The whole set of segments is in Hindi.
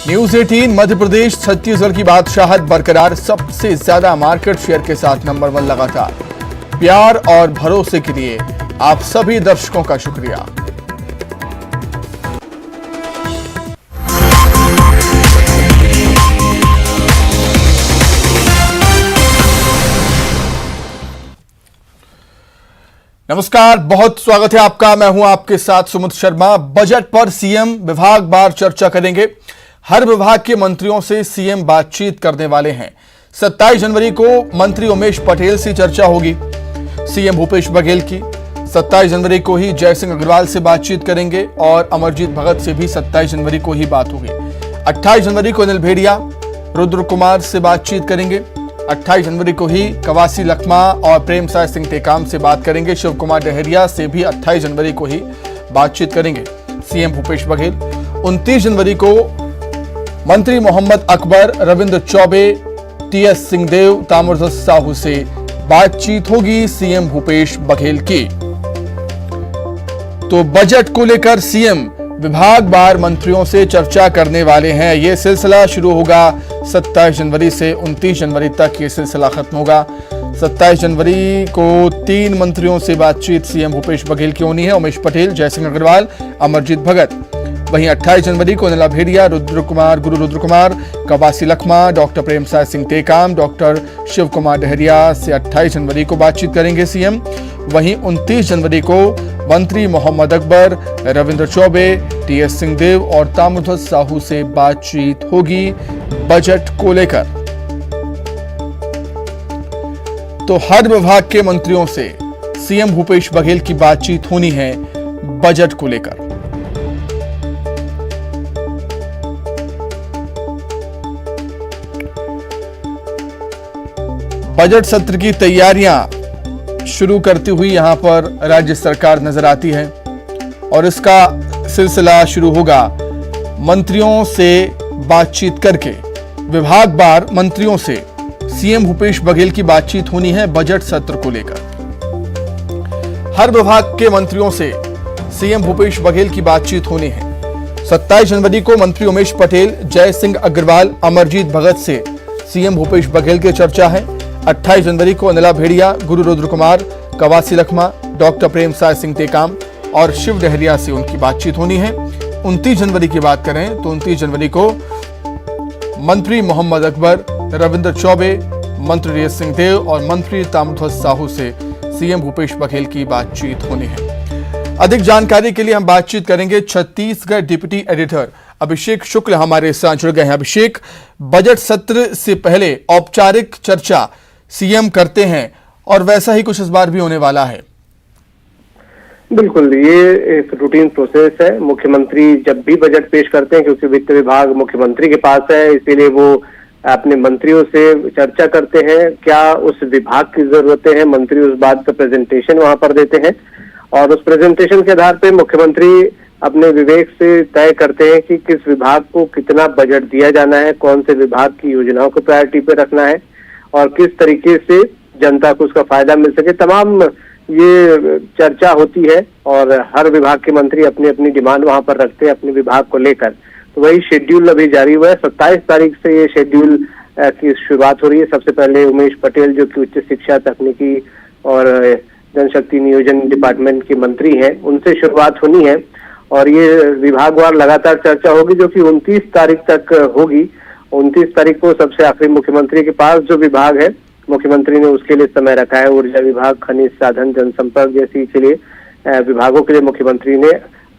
न्यूज 18 मध्य प्रदेश छत्तीसगढ़ की बादशाहत बरकरार, सबसे ज्यादा मार्केट शेयर के साथ नंबर 1 लगातार। प्यार और भरोसे के लिए आप सभी दर्शकों का शुक्रिया। नमस्कार, बहुत स्वागत है आपका। मैं हूं आपके साथ सुमित शर्मा। बजट पर सीएम विभागवार चर्चा करेंगे। हर विभाग के मंत्रियों से सीएम बातचीत करने वाले हैं। 27 जनवरी को मंत्री उमेश पटेल से चर्चा होगी। सीएम भूपेश बघेल की 27 जनवरी को ही जयसिंह अग्रवाल से बातचीत करेंगे और अमरजीत भगत से भी 27 जनवरी को ही बात होगी। 28 जनवरी को अनिल भेड़िया, रुद्र कुमार से बातचीत करेंगे। 28 जनवरी को ही कवासी लखमा और प्रेमसाय सिंह टेकाम से बात करेंगे। शिव कुमार डहरिया से भी 28 जनवरी को ही बातचीत करेंगे सीएम भूपेश बघेल। 29 जनवरी को मंत्री मोहम्मद अकबर, रविंद्र चौबे, टीएस सिंहदेव, ताम्रध्वज साहू से बातचीत होगी सीएम भूपेश बघेल की। तो बजट को लेकर सीएम विभागवार मंत्रियों से चर्चा करने वाले हैं। यह सिलसिला शुरू होगा 27 जनवरी से 29 जनवरी तक ये सिलसिला खत्म होगा। 27 जनवरी को 3 मंत्रियों से बातचीत सीएम भूपेश बघेल की होनी है, उमेश पटेल, जयसिंह अग्रवाल, अमरजीत भगत। वहीं 28 जनवरी को अनिल भेड़िया, गुरु रुद्र कुमार, कवासी लखमा, डॉक्टर प्रेमसाय सिंह टेकाम, डॉक्टर शिव कुमार डहरिया से 28 जनवरी को बातचीत करेंगे सीएम। वहीं 29 जनवरी को मंत्री मोहम्मद अकबर, रविंद्र चौबे, टीएस सिंहदेव और ताम्रध्वज साहू से बातचीत होगी बजट को लेकर। तो हर विभाग के मंत्रियों से सीएम भूपेश बघेल की बातचीत होनी है बजट को लेकर। बजट सत्र की तैयारियां शुरू करती हुई यहां पर राज्य सरकार नजर आती है और इसका सिलसिला शुरू होगा मंत्रियों से बातचीत करके। विभागवार मंत्रियों से सीएम भूपेश बघेल की बातचीत होनी है बजट सत्र को लेकर। हर विभाग के मंत्रियों से सीएम भूपेश बघेल की बातचीत होनी है। 27 जनवरी को मंत्री उमेश पटेल, जयसिंह अग्रवाल, अमरजीत भगत से सीएम भूपेश बघेल की चर्चा है। 28 जनवरी को अनिल भेड़िया, गुरु रुद्र कुमार, कवासी लखमा, डॉक्टर प्रेमसाय सिंह टेकाम और शिव डहरिया से उनकी बातचीत होनी है। 29 जनवरी की बात करें तो 29 जनवरी को मंत्री मोहम्मद अकबर, रविंद्र चौबे, मंत्री टीएस सिंहदेव और मंत्री ताम्रध्वज साहू से सीएम भूपेश बघेल की बातचीत होनी है। अधिक जानकारी के लिए हम बातचीत करेंगे छत्तीसगढ़ डिप्टी एडिटर अभिषेक शुक्ल हमारे साथ जुड़ गए हैं। अभिषेक, बजट सत्र से पहले औपचारिक चर्चा सीएम करते हैं और वैसा ही कुछ इस बार भी होने वाला है। बिल्कुल, ये एक रूटीन प्रोसेस है। मुख्यमंत्री जब भी बजट पेश करते हैं, क्योंकि वित्त विभाग मुख्यमंत्री के पास है, इसीलिए वो अपने मंत्रियों से चर्चा करते हैं क्या उस विभाग की जरूरतें हैं। मंत्री उस बात का प्रेजेंटेशन वहां पर देते हैं और उस प्रेजेंटेशन के आधार पर मुख्यमंत्री अपने विवेक से तय करते हैं कि किस विभाग को कितना बजट दिया जाना है, कौन से विभाग की योजनाओं को प्रायोरिटी पे रखना है और किस तरीके से जनता को उसका फायदा मिल सके। तमाम ये चर्चा होती है और हर विभाग के मंत्री अपनी अपनी डिमांड वहां पर रखते हैं अपने विभाग को लेकर। तो वही शेड्यूल अभी जारी हुआ है। 27 तारीख से ये शेड्यूल की शुरुआत हो रही है। सबसे पहले उमेश पटेल, जो कि उच्च शिक्षा, तकनीकी और जनशक्ति नियोजन डिपार्टमेंट के मंत्री हैं, उनसे शुरुआत होनी है और ये विभागवार लगातार चर्चा होगी, जो कि 29 तारीख तक होगी। 29 तारीख को सबसे आखिरी मुख्यमंत्री के पास जो विभाग है, मुख्यमंत्री ने उसके लिए समय रखा है। ऊर्जा विभाग, खनिज साधन, जनसंपर्क जैसी के लिए विभागों के लिए मुख्यमंत्री ने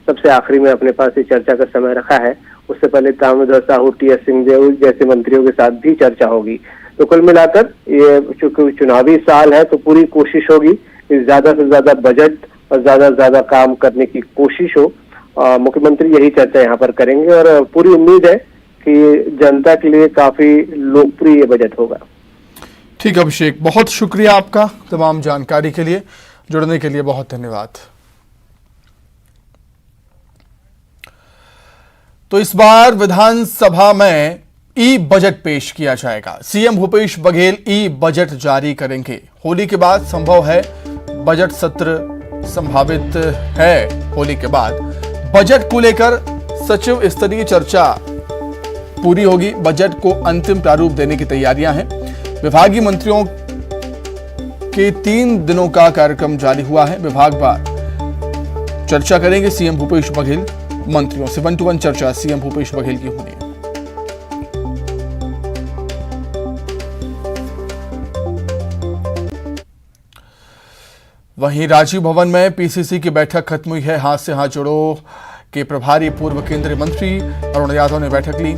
सबसे आखिरी में अपने पास ये चर्चा का समय रखा है। उससे पहले ताम्रध्वज साहू, टीएस सिंहदेव जैसे मंत्रियों के साथ भी चर्चा होगी। तो कुल मिलाकर ये चूंकि चुनावी साल है तो पूरी कोशिश होगी कि ज्यादा से ज्यादा बजट और ज्यादा से ज्यादा काम करने की कोशिश हो। मुख्यमंत्री यही चर्चा यहाँ पर करेंगे और पूरी उम्मीद है कि जनता के लिए काफी लोकप्रिय बजट होगा। ठीक अभिषेक, बहुत शुक्रिया आपका तमाम जानकारी के लिए, जुड़ने के लिए बहुत धन्यवाद। तो इस बार विधानसभा में ई बजट पेश किया जाएगा। सीएम भूपेश बघेल ई बजट जारी करेंगे। होली के बाद संभव है बजट सत्र संभावित है। होली के बाद बजट को लेकर सचिव स्तरीय चर्चा पूरी होगी। बजट को अंतिम प्रारूप देने की तैयारियां हैं। विभागीय मंत्रियों के 3 दिनों का कार्यक्रम जारी हुआ है। विभागवार चर्चा करेंगे सीएम भूपेश बघेल। मंत्रियों से 1-to-1 चर्चा सीएम भूपेश बघेल की होनी है। वहीं राजीव भवन में पीसीसी की बैठक खत्म हुई है। हाथ से हाथ जोड़ो के प्रभारी पूर्व केंद्रीय मंत्री अरुण यादव ने बैठक ली।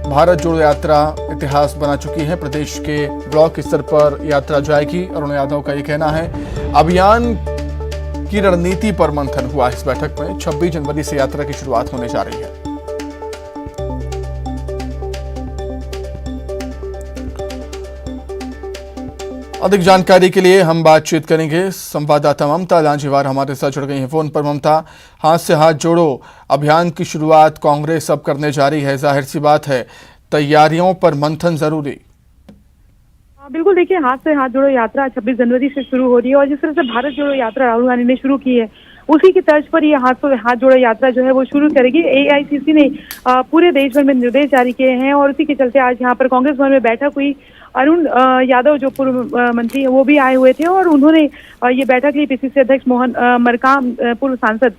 भारत जोड़ो यात्रा इतिहास बना चुकी है। प्रदेश के ब्लॉक स्तर पर यात्रा जाएगी। अरुण यादव का यह कहना है। अभियान की रणनीति पर मंथन हुआ इस बैठक में। 26 जनवरी से यात्रा की शुरुआत होने जा रही है। अधिक जानकारी के लिए हम बातचीत करेंगे संवाददाता ममता लांजीवार हमारे साथ जुड़ गई हैं फोन पर। ममता, हाथ से हाथ जोड़ो अभियान की शुरुआत कांग्रेस अब करने जा रही है। जाहिर सी बात है तैयारियों पर मंथन जरूरी। बिल्कुल, देखिए, हाथ से हाथ जोड़ो यात्रा 26 जनवरी से शुरू हो रही है और जिस तरह से भारत जोड़ो यात्रा राहुल गांधी ने शुरू की है उसी की तर्ज पर ये हाथ से हाथ जोड़ो यात्रा जो है वो शुरू करेगी। एआईसीसी ने पूरे देश भर में निर्देश जारी किए हैं और उसी के चलते आज यहाँ पर कांग्रेस भवन में बैठक हुई। अरुण यादव जो पूर्व मंत्री है वो भी आए हुए थे और उन्होंने ये बैठक ली। पीसीसी अध्यक्ष मोहन मरकाम, पूर्व सांसद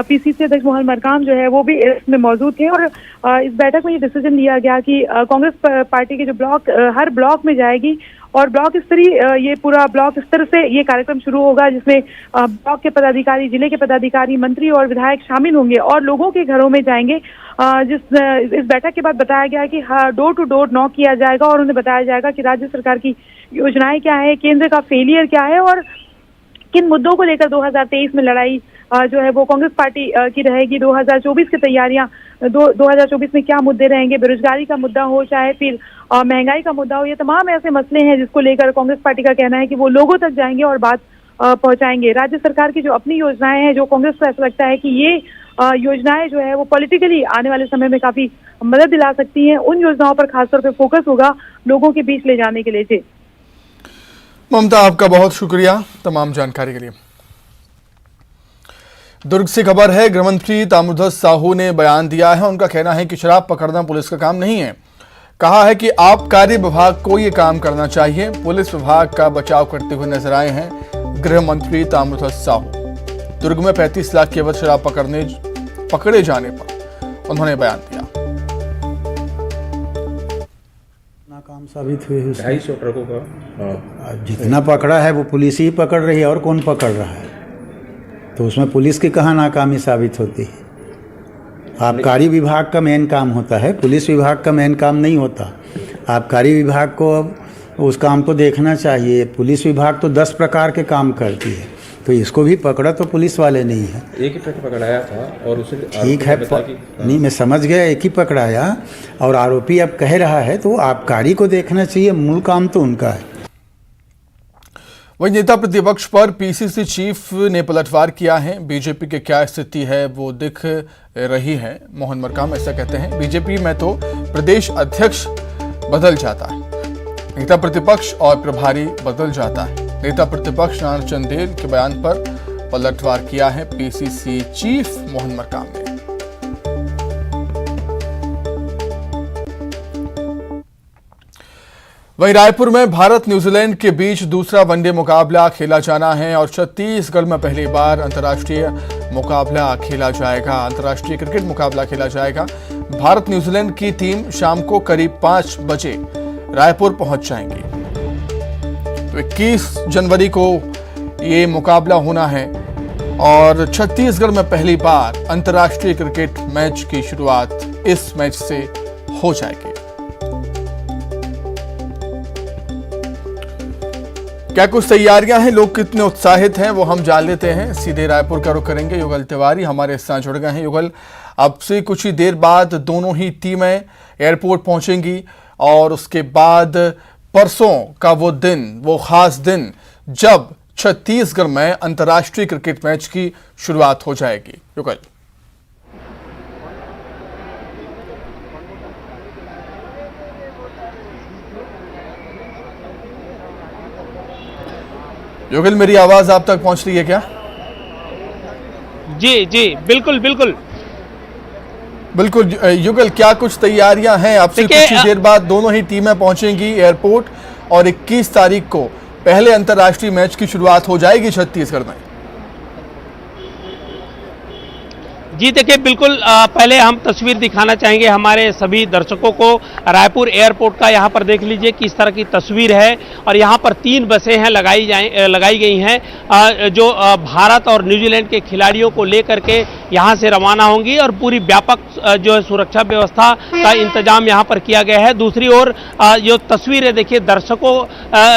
पीसीसी अध्यक्ष मोहन मरकाम जो है वो भी इसमें मौजूद थे और इस बैठक में ये डिसीजन लिया गया कि कांग्रेस पार्टी के जो ब्लॉक हर ब्लॉक में जाएगी और ब्लॉक स्तरीय ये पूरा ब्लॉक स्तर से ये कार्यक्रम शुरू होगा जिसमें ब्लॉक के पदाधिकारी, जिले के पदाधिकारी, मंत्री और विधायक शामिल होंगे और लोगों के घरों में जाएंगे। इस बैठक के बाद बताया गया कि डोर टू डोर नॉक किया जाएगा और उन्हें बताया जाएगा कि राज्य सरकार की योजनाएं क्या है, केंद्र का फेलियर क्या है और किन मुद्दों को लेकर 2023 में लड़ाई जो है वो कांग्रेस पार्टी की रहेगी। 2024 की तैयारियां 2024 में क्या मुद्दे रहेंगे, बेरोजगारी का मुद्दा हो चाहे फिर महंगाई का मुद्दा हो, ये तमाम ऐसे मसले हैं जिसको लेकर कांग्रेस पार्टी का कहना है कि वो लोगों तक जाएंगे और बात पहुंचाएंगे। राज्य सरकार की जो अपनी योजनाएं हैं, जो कांग्रेस को ऐसा लगता है कि ये योजनाएं जो है वो पॉलिटिकली आने वाले समय में काफी मदद दिला सकती हैं, उन योजनाओं पर खासतौर पर फोकस होगा लोगों के बीच ले जाने के लिए। जी ममता, आपका बहुत शुक्रिया तमाम जानकारी के लिए। दुर्ग से खबर है। गृह मंत्री ताम्रध्वज साहू ने बयान दिया है। उनका कहना है कि शराब पकड़ना पुलिस का काम नहीं है। कहा है कि आबकारी विभाग को ये काम करना चाहिए। पुलिस विभाग का बचाव करते हुए नजर आए हैं गृह मंत्री ताम्रध्वज साहू। दुर्ग में 35 लाख की अवैध शराब पकड़े जाने पर उन्होंने बयान दिया। नाकाम साबित हुए 250 ट्रकों का जितना पकड़ा है वो पुलिस ही पकड़ रही है और कौन पकड़ रहा है, तो उसमें पुलिस की कहाँ नाकामी साबित होती है। आबकारी विभाग का मेन काम होता है, पुलिस विभाग का मेन काम नहीं होता। आबकारी विभाग को अब उस काम को देखना चाहिए। पुलिस विभाग तो 10 प्रकार के काम करती है, तो इसको भी पकड़ा तो पुलिस वाले नहीं है। एक ही ट्रक पकड़ाया था और उसे ठीक है, नहीं मैं समझ गया, एक ही पकड़ाया और आरोपी अब कह रहा है तो आबकारी को देखना चाहिए, मूल काम तो उनका है। वहीं नेता प्रतिपक्ष पर पीसीसी चीफ ने पलटवार किया है। बीजेपी की क्या स्थिति है वो दिख रही है। मोहन मरकाम ऐसा कहते हैं। बीजेपी में तो प्रदेश अध्यक्ष बदल जाता है, नेता प्रतिपक्ष और प्रभारी बदल जाता है। नेता प्रतिपक्ष नारायण चंदेल के बयान पर पलटवार किया है पीसीसी चीफ मोहन मरकाम ने। वहीं रायपुर में भारत न्यूजीलैंड के बीच दूसरा वनडे मुकाबला खेला जाना है और छत्तीसगढ़ में पहली बार अंतर्राष्ट्रीय मुकाबला खेला जाएगा। अंतर्राष्ट्रीय क्रिकेट मुकाबला खेला जाएगा। भारत न्यूजीलैंड की टीम शाम को करीब 5 बजे रायपुर पहुंच जाएंगी। तो 21 जनवरी को ये मुकाबला होना है और छत्तीसगढ़ में पहली बार अंतर्राष्ट्रीय क्रिकेट मैच की शुरुआत इस मैच से हो जाएगी। क्या कुछ तैयारियां हैं, लोग कितने उत्साहित हैं, वो हम जान लेते हैं। सीधे रायपुर का रुख करेंगे। युगल तिवारी हमारे साथ जुड़ गए हैं। युगल, अब से कुछ ही देर बाद दोनों ही टीमें एयरपोर्ट पहुंचेंगी और उसके बाद परसों का वो दिन, वो खास दिन जब छत्तीसगढ़ में अंतर्राष्ट्रीय क्रिकेट मैच की शुरुआत हो जाएगी। युगल, युगल, मेरी आवाज आप तक पहुंच रही है क्या? जी जी, बिल्कुल बिल्कुल। बिल्कुल युगल, क्या कुछ तैयारियां हैं? आपसे कुछ ही देर बाद दोनों ही टीमें पहुंचेंगी एयरपोर्ट और 21 तारीख को पहले अंतर्राष्ट्रीय मैच की शुरुआत हो जाएगी छत्तीसगढ़ में। जी देखिए, बिल्कुल पहले हम तस्वीर दिखाना चाहेंगे हमारे सभी दर्शकों को। रायपुर एयरपोर्ट का यहाँ पर देख लीजिए किस तरह की तस्वीर है। और यहाँ पर 3 बसें हैं लगाई गई हैं जो भारत और न्यूजीलैंड के खिलाड़ियों को लेकर के यहाँ से रवाना होंगी और पूरी व्यापक जो है सुरक्षा व्यवस्था का इंतजाम यहाँ पर किया गया है। दूसरी ओर जो तस्वीर है देखिए, दर्शकों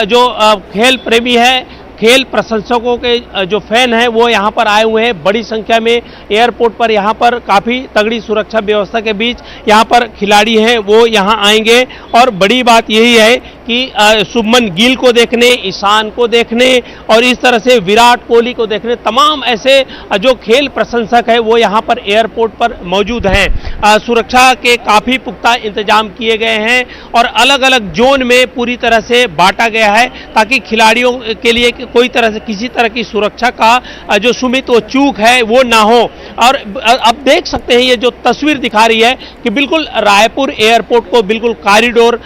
जो खेल प्रेमी है, खेल प्रशंसकों के जो फैन हैं वो यहाँ पर आए हुए हैं बड़ी संख्या में। एयरपोर्ट पर यहाँ पर काफ़ी तगड़ी सुरक्षा व्यवस्था के बीच यहाँ पर खिलाड़ी हैं वो यहाँ आएंगे। और बड़ी बात यही है कि शुभमन गिल को देखने, ईशान को देखने और इस तरह से विराट कोहली को देखने तमाम ऐसे जो खेल प्रशंसक है वो यहाँ पर एयरपोर्ट पर मौजूद हैं। सुरक्षा के काफ़ी पुख्ता इंतजाम किए गए हैं और अलग अलग जोन में पूरी तरह से बांटा गया है ताकि खिलाड़ियों के लिए कोई तरह से किसी तरह की सुरक्षा का जो सुमित वो चूक है वो ना हो। और अब देख सकते हैं ये जो तस्वीर दिखा रही है कि बिल्कुल रायपुर एयरपोर्ट को बिल्कुल कॉरिडोर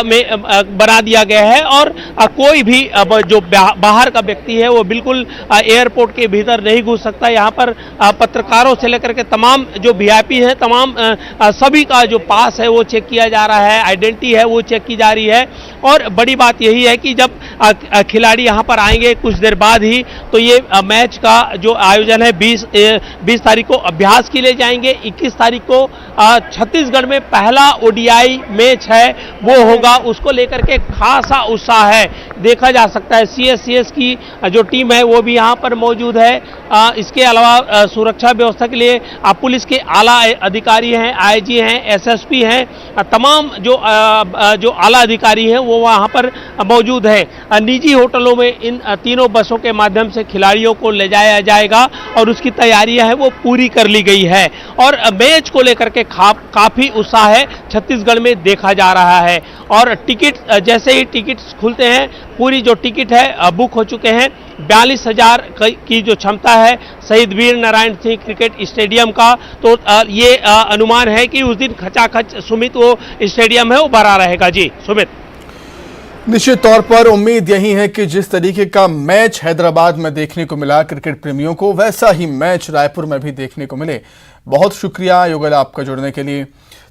में बना दिया गया है और कोई भी जो बाहर का व्यक्ति है वो बिल्कुल एयरपोर्ट के भीतर नहीं घुस सकता। यहाँ पर पत्रकारों से लेकर के तमाम जो वीआईपी हैं, तमाम सभी का जो पास है वो चेक किया जा रहा है, आइडेंटिटी है वो चेक की जा रही है। और बड़ी बात यही है कि जब खिलाड़ी यहाँ पर आएंगे कुछ देर बाद ही तो ये मैच का जो आयोजन है 20 तारीख को अभ्यास के लिए जाएंगे। 21 तारीख को छत्तीसगढ़ में पहला ओडीआई मैच है वो होगा, उसको लेकर के खासा उत्साह है देखा जा सकता है। सीएस की जो टीम है वो भी यहाँ पर मौजूद है। इसके अलावा सुरक्षा व्यवस्था के लिए पुलिस के आला अधिकारी हैं, आईजी हैं, एसएसपी हैं, तमाम जो आला अधिकारी हैं वो वहाँ पर मौजूद है। निजी होटलों में इन तीनों बसों के माध्यम से खिलाड़ियों को ले जाया जाएगा और उसकी तैयारियां हैं वो पूरी कर ली गई है। और मैच को लेकर के काफी उत्साह है छत्तीसगढ़ में देखा जा रहा है। और टिकट जैसे ही टिकट खुलते हैं पूरी जो टिकट है बुक हो चुके हैं। 42,000 की जो क्षमता है शहीद वीर नारायण सिंह क्रिकेट स्टेडियम का, तो ये अनुमान है कि उस दिन खचाखच सुमित वो स्टेडियम है वो भरा रहेगा। जी सुमित, निश्चित तौर पर उम्मीद यही है कि जिस तरीके का मैच हैदराबाद में देखने को मिला क्रिकेट प्रेमियों को, वैसा ही मैच रायपुर में भी देखने को मिले। बहुत शुक्रिया युगल आपका जुड़ने के लिए।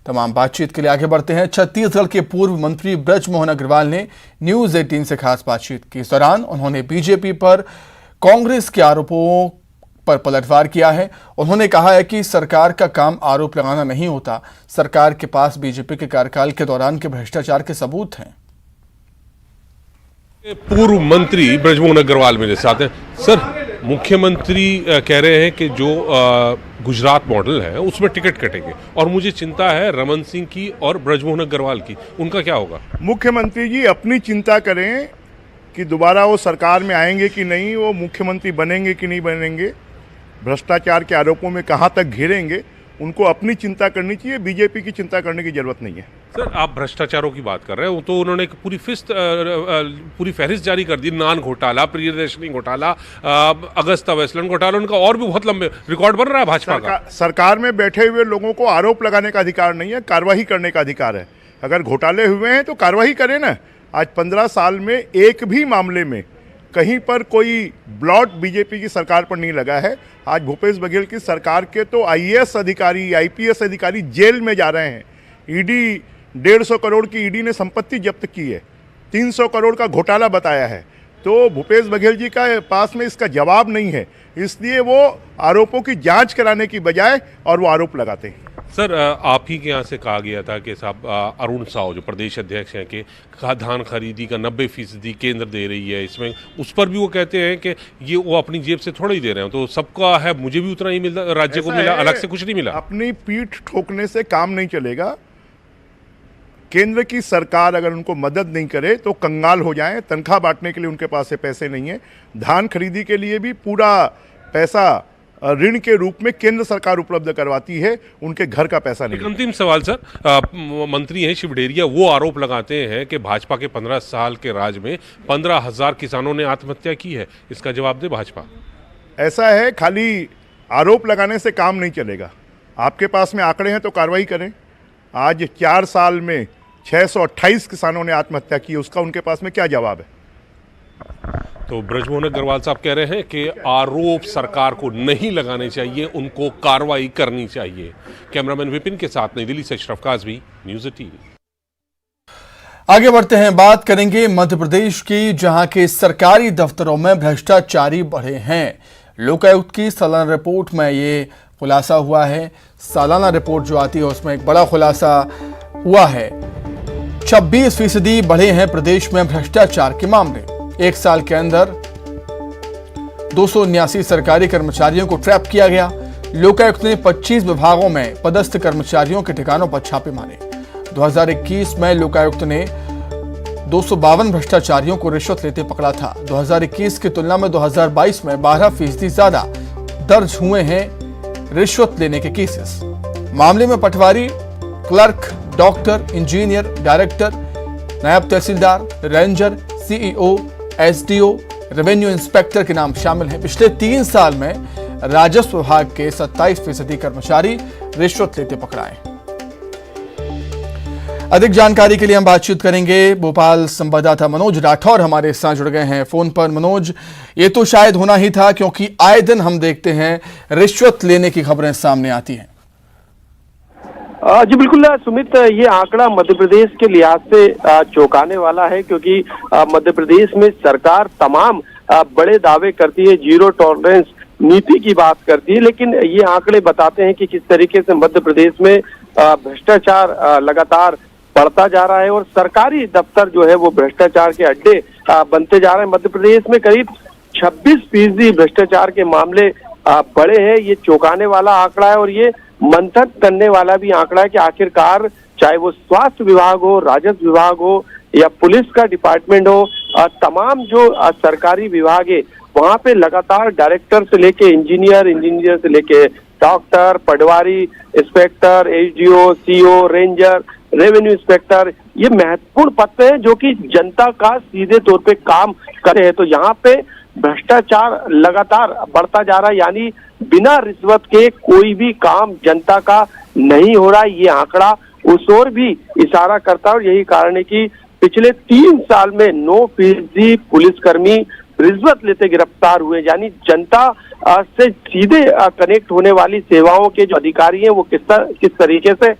तमाम बातचीत के लिए आगे बढ़ते हैं। छत्तीसगढ़ के पूर्व मंत्री बृजमोहन अग्रवाल ने न्यूज 18 से खास बातचीत की। इस दौरान उन्होंने बीजेपी पर कांग्रेस के आरोपों पर पलटवार किया है। उन्होंने कहा है कि सरकार का काम आरोप लगाना नहीं होता, सरकार के पास बीजेपी के कार्यकाल के दौरान के भ्रष्टाचार के सबूत हैं। पूर्व मंत्री बृजमोहन अग्रवाल मेरे साथ हैं। सर, मुख्यमंत्री कह रहे हैं कि जो गुजरात मॉडल है उसमें टिकट कटेंगे और मुझे चिंता है रमन सिंह की और बृजमोहन अग्रवाल की, उनका क्या होगा? मुख्यमंत्री जी अपनी चिंता करें कि दोबारा वो सरकार में आएंगे कि नहीं, वो मुख्यमंत्री बनेंगे कि नहीं बनेंगे, भ्रष्टाचार के आरोपों में कहाँ तक घिरेंगे, उनको अपनी चिंता करनी चाहिए। बीजेपी की चिंता करने की जरूरत नहीं है। सर, आप भ्रष्टाचारों की बात कर रहे हो तो उन्होंने एक पूरी फहरिस्त जारी कर दी। नान घोटाला, प्रियदर्शनी घोटाला, अगस्ता वेस्टलैंड घोटाला, उनका और भी बहुत लंबे रिकॉर्ड बन रहा है भाजपा का। सरकार में बैठे हुए लोगों को आरोप लगाने का अधिकार नहीं है, कार्रवाई करने का अधिकार है। अगर घोटाले हुए हैं तो कार्रवाई करें ना। आज 15 साल में एक भी मामले में कहीं पर कोई ब्लॉट बीजेपी की सरकार पर नहीं लगा है। आज भूपेश बघेल की सरकार के तो आईएएस अधिकारी, आईपीएस अधिकारी जेल में जा रहे हैं। ईडी 150 करोड़ की ईडी ने संपत्ति जब्त की है, 300 करोड़ का घोटाला बताया है। तो भूपेश बघेल जी का पास में इसका जवाब नहीं है, इसलिए वो आरोपों की जांच कराने की बजाय और वो आरोप लगाते हैं। सर, आप ही के यहाँ से कहा गया था कि साहब अरुण साव जो प्रदेश अध्यक्ष हैं कि धान खरीदी का 90% केंद्र दे रही है, इसमें उस पर भी वो कहते हैं कि ये वो अपनी जेब से थोड़ा ही दे रहे हैं, तो सबका है, मुझे भी उतना ही मिला, राज्य को मिला, अलग से कुछ नहीं मिला। अपनी पीठ ठोकने से काम नहीं चलेगा। केंद्र की सरकार अगर उनको मदद नहीं करे तो कंगाल हो जाएं। तनख्वाह बांटने के लिए उनके पास से पैसे नहीं है। धान खरीदी के लिए भी पूरा पैसा ऋण के रूप में केंद्र सरकार उपलब्ध करवाती है, उनके घर का पैसा नहीं। अंतिम सवाल सर, मंत्री हैं शिवडेरिया, वो आरोप लगाते हैं कि भाजपा के 15 साल के राज में 15,000 किसानों ने आत्महत्या की है। इसका जवाब दे भाजपा। ऐसा है, खाली आरोप लगाने से काम नहीं चलेगा। आपके पास में आंकड़े हैं तो कार्रवाई करें। आज 4 साल में 628 किसानों ने आत्महत्या की, उसका उनके पास में क्या जवाब है? तो ब्रजमोहन अग्रवाल साहब कह रहे हैं कि आरोप सरकार को नहीं लगाने चाहिए, उनको कार्रवाई करनी चाहिए। कैमरामैन विपिन के साथ नई दिल्ली से अशरफ काज़मी, न्यूज़ 18। आगे बढ़ते हैं, बात करेंगे मध्य प्रदेश की, जहां के सरकारी दफ्तरों में भ्रष्टाचारी बढ़े हैं। लोकायुक्त की सालाना रिपोर्ट में ये खुलासा हुआ है। सालाना रिपोर्ट जो आती है उसमें एक बड़ा खुलासा हुआ है। 26% बढ़े हैं प्रदेश में भ्रष्टाचार के मामले। एक साल के अंदर 279 सरकारी कर्मचारियों को ट्रैप किया गया। लोकायुक्त ने 25 विभागों में पदस्थ कर्मचारियों के ठिकानों पर छापे मारे। 2021 में लोकायुक्त ने 252 भ्रष्टाचारियों को रिश्वत लेते पकड़ा था। 2021 की तुलना में 2022 में 12% ज्यादा दर्ज हुए हैं रिश्वत लेने के केसेस। मामले में patwari, clerk, doctor, engineer, director, naib tehsildar, ranger, CEO, SDO, revenue inspector के नाम शामिल हैं। पिछले 3 साल में राजस्व विभाग के 27% कर्मचारी रिश्वत लेते पकड़ाए। अधिक जानकारी के लिए हम बातचीत करेंगे। भोपाल संवाददाता मनोज राठौर हमारे साथ जुड़ गए हैं फोन पर। मनोज, ये तो शायद होना ही था, क्योंकि आए दिन हम देखते हैं रिश्वत लेने की खबरें सामने आती हैं। जी बिल्कुल सुमित, ये आंकड़ा मध्य प्रदेश के लिहाज से चौंकाने वाला है, क्योंकि मध्य प्रदेश में सरकार तमाम बड़े दावे करती है, जीरो टॉलरेंस नीति की बात करती है, लेकिन ये आंकड़े बताते हैं कि किस तरीके से मध्य प्रदेश में भ्रष्टाचार लगातार बढ़ता जा रहा है और सरकारी दफ्तर जो है वो भ्रष्टाचार के अड्डे बनते जा रहे हैं। मध्य प्रदेश में करीब 26% भ्रष्टाचार के मामले बढ़े हैं। ये चौंकाने वाला आंकड़ा है और ये मंथन करने वाला भी आंकड़ा है कि आखिरकार चाहे वो स्वास्थ्य विभाग हो, राजस्व विभाग हो या पुलिस का डिपार्टमेंट हो, तमाम जो सरकारी विभाग है वहां पे लगातार डायरेक्टर से लेके इंजीनियर से लेके doctor, patwari, inspector, SDO, CO, ranger, revenue inspector, ये महत्वपूर्ण पद हैं जो कि जनता का सीधे तौर पे काम करे हैं। तो यहाँ पे भ्रष्टाचार लगातार बढ़ता जा रहा है, यानी बिना रिश्वत के कोई भी काम जनता का नहीं हो रहा है। ये आंकड़ा उस ओर भी इशारा करता है और यही कारण है कि पिछले 3 साल में 9% पुलिसकर्मी रिश्वत लेते गिरफ्तार हुए, यानी जनता से सीधे कनेक्ट होने वाली सेवाओं के जो अधिकारी हैं वो किस तरीके से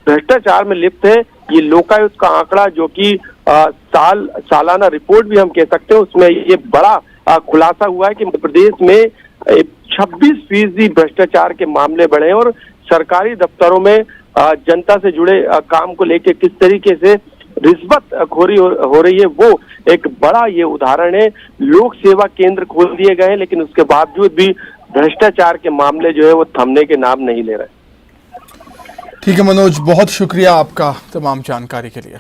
भ्रष्टाचार में लिप्त है। ये लोकायुक्त का आंकड़ा जो कि सालाना रिपोर्ट भी हम कह सकते हैं, उसमें ये बड़ा खुलासा हुआ है कि मध्य प्रदेश में 26% भ्रष्टाचार के मामले बढ़े और सरकारी दफ्तरों में जनता से जुड़े काम को लेकर किस तरीके से रिश्वतखोरी हो रही है, वो एक बड़ा ये उदाहरण है। लोक सेवा केंद्र खोल दिए गए हैं, लेकिन उसके बावजूद भी भ्रष्टाचार के मामले जो है वो थमने के नाम नहीं ले रहे। ठीक है मनोज, बहुत शुक्रिया आपका तमाम जानकारी के लिए।